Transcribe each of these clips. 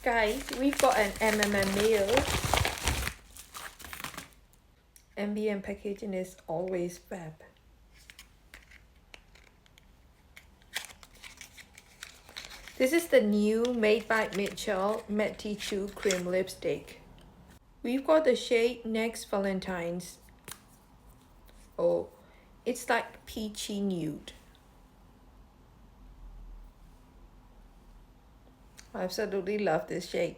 Guys, we've got an meal. Ambient packaging is always fab. This is the new Made by Mitchell Mattitude cream lipstick. We've got the shade Next Valentines. Oh, it's like peachy nude. I absolutely love this shade.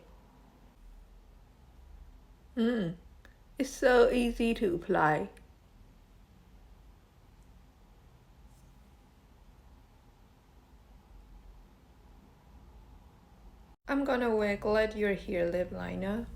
It's so easy to apply. I'm gonna wear Glad You're Here lip liner.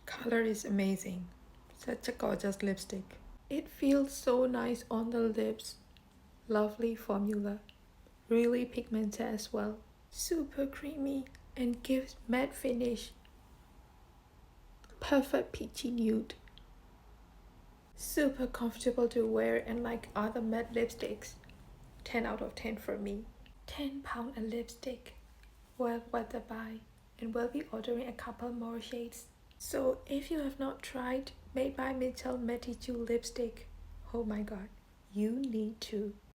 Color is amazing. Such a gorgeous lipstick. It feels so nice on the lips. Lovely formula. Really pigmented as well. Super creamy and gives matte finish. Perfect peachy nude. Super comfortable to wear and like other matte lipsticks. 10 out of 10 for me. £10 a lipstick. Well worth the buy, and we'll be ordering a couple more shades. So if you have not tried Made by Mitchell Mattitude lipstick, oh my god, you need to.